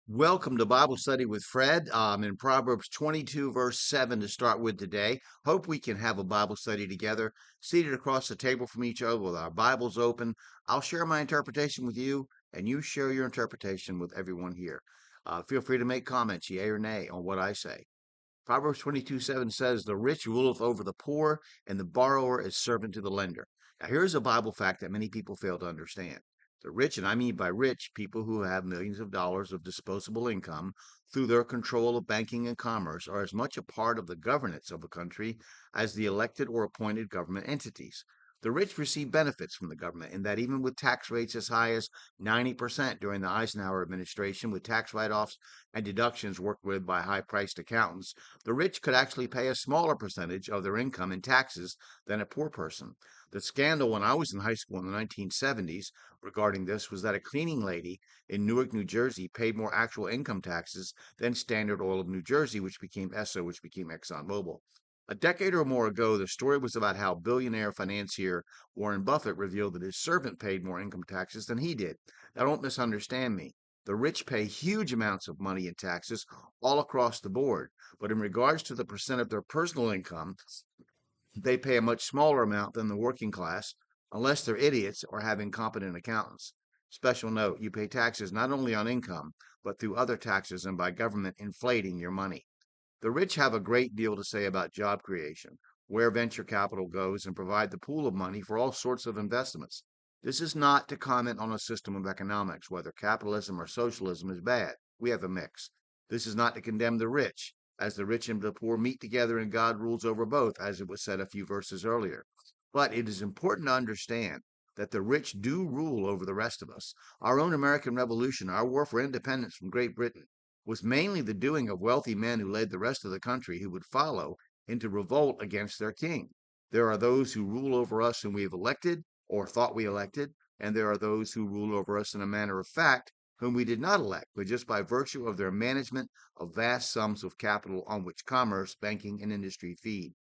Welcome to Bible Study with Fred. In Proverbs 22, verse 7 to start with today. Hope we can have a Bible study together, seated across the table from each other with our Bibles open. I'll share my interpretation with you, and you share your interpretation with everyone here. Feel free to make comments, yea or nay, on what I say. Proverbs 22:7 says, "The rich ruleth over the poor, and the borrower is servant to the lender." Now, here's a Bible fact that many people fail to understand. The rich, and I mean by rich, people who have millions of dollars of disposable income through their control of banking and commerce, are as much a part of the governance of a country as the elected or appointed government entities. The rich receive benefits from the government in that even with tax rates as high as 90% during the Eisenhower administration, with tax write-offs and deductions worked with by high-priced accountants, the rich could actually pay a smaller percentage of their income in taxes than a poor person. The scandal when I was in high school in the 1970s regarding this was that a cleaning lady in Newark, New Jersey paid more actual income taxes than Standard Oil of New Jersey, which became Esso, which became ExxonMobil. A decade or more ago, the story was about how billionaire financier Warren Buffett revealed that his servant paid more income taxes than he did. Now, don't misunderstand me. The rich pay huge amounts of money in taxes all across the board, but in regards to the percent of their personal income, they pay a much smaller amount than the working class, unless they're idiots or have incompetent accountants. Special note, you pay taxes not only on income, but through other taxes and by government inflating your money. The rich have a great deal to say about job creation, where venture capital goes, and provide the pool of money for all sorts of investments. This is not to comment on a system of economics, whether capitalism or socialism is bad. We have a mix. This is not to condemn the rich, as the rich and the poor meet together and God rules over both, as it was said a few verses earlier. But it is important to understand that the rich do rule over the rest of us. Our own American Revolution, our war for independence from Great Britain, was mainly the doing of wealthy men who led the rest of the country who would follow into revolt against their king. There are those who rule over us whom we have elected or thought we elected, and there are those who rule over us in a manner of fact whom we did not elect, but just by virtue of their management of vast sums of capital on which commerce, banking, and industry feed.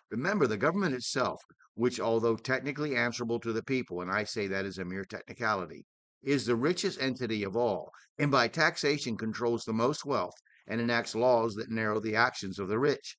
Remember, the government itself, which, although technically answerable to the people, and I say that is a mere technicality, is the richest entity of all, and by taxation controls the most wealth and enacts laws that narrow the actions of the rich.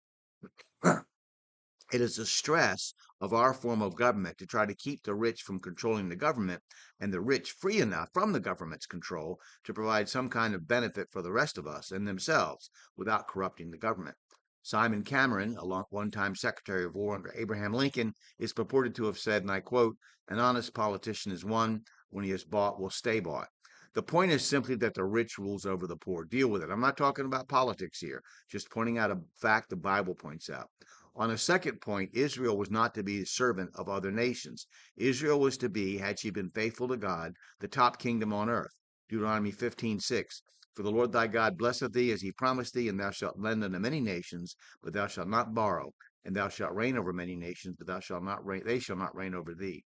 It is the stress of our form of government to try to keep the rich from controlling the government and the rich free enough from the government's control to provide some kind of benefit for the rest of us and themselves without corrupting the government. Simon Cameron, a one-time Secretary of War under Abraham Lincoln, is purported to have said, and I quote, "An honest politician is one, when he is bought, will stay bought." The point is simply that the rich rules over the poor. Deal with it. I'm not talking about politics here, just pointing out a fact the Bible points out. On a second point, Israel was not to be the servant of other nations. Israel was to be, had she been faithful to God, the top kingdom on earth. Deuteronomy 15:6. For the Lord thy God blesseth thee as he promised thee, and thou shalt lend unto many nations, but thou shalt not borrow. And thou shalt reign over many nations, but thou shalt not reign, they shall not reign over thee.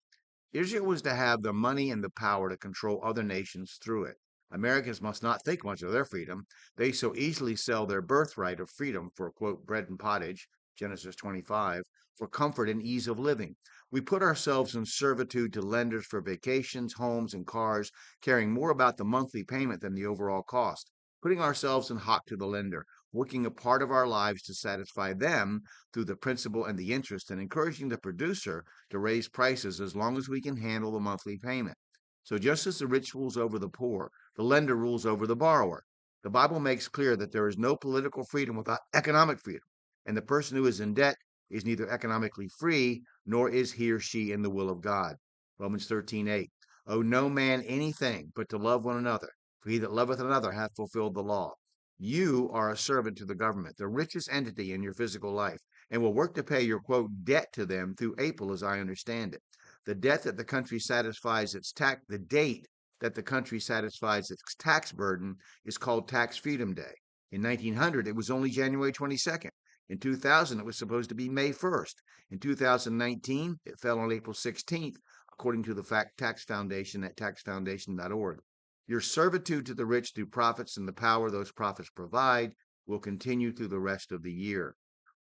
Israel was to have the money and the power to control other nations through it. Americans must not think much of their freedom. They so easily sell their birthright of freedom for, quote, bread and pottage, Genesis 25, for comfort and ease of living. We put ourselves in servitude to lenders for vacations, homes, and cars, caring more about the monthly payment than the overall cost, putting ourselves in hock to the lender, working a part of our lives to satisfy them through the principal and the interest, and encouraging the producer to raise prices as long as we can handle the monthly payment. So just as the rich rules over the poor, the lender rules over the borrower. The Bible makes clear that there is no political freedom without economic freedom, and the person who is in debt is neither economically free nor is he or she in the will of God. Romans 13:8. Owe no man anything but to love one another, for he that loveth another hath fulfilled the law. You are a servant to the government, the richest entity in your physical life, and will work to pay your quote debt to them through April, as I understand it. The debt that the country satisfies its tax, the date that the country satisfies its tax burden is called Tax Freedom Day. In 1900, it was only January 22nd. In 2000, it was supposed to be May 1st. In 2019, it fell on April 16th, according to the Fact Tax Foundation at taxfoundation.org. Your servitude to the rich through profits and the power those profits provide will continue through the rest of the year.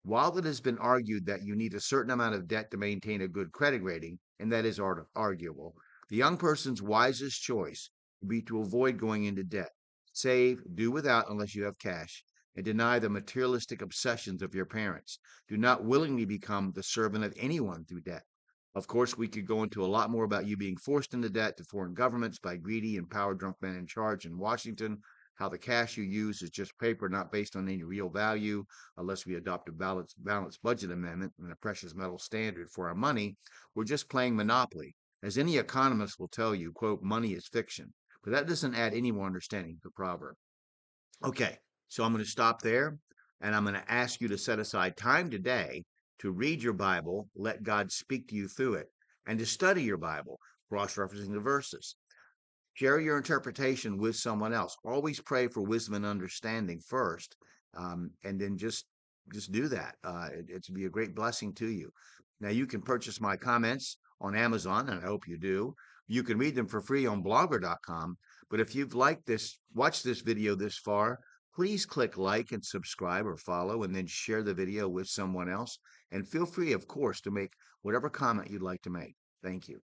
While it has been argued that you need a certain amount of debt to maintain a good credit rating, and that is arguable, the young person's wisest choice would be to avoid going into debt. Save, do without unless you have cash, and deny the materialistic obsessions of your parents. Do not willingly become the servant of anyone through debt. Of course, we could go into a lot more about you being forced into debt to foreign governments by greedy and power drunk men in charge in Washington, how the cash you use is just paper not based on any real value, unless we adopt a balanced budget amendment and a precious metal standard for our money. We're just playing Monopoly. As any economist will tell you, quote, money is fiction. But that doesn't add any more understanding to the proverb. Okay, so I'm going to stop there and I'm going to ask you to set aside time today to read your Bible, let God speak to you through it, and to study your Bible, cross referencing the verses. Share your interpretation with someone else. Always pray for wisdom and understanding first, and then just do that. It's be a great blessing to you. Now you can purchase my comments on Amazon, and I hope you do. You can read them for free on blogger.com. But if you've liked this, watched this video this far, please click like and subscribe or follow, and then share the video with someone else. And feel free, of course, to make whatever comment you'd like to make. Thank you.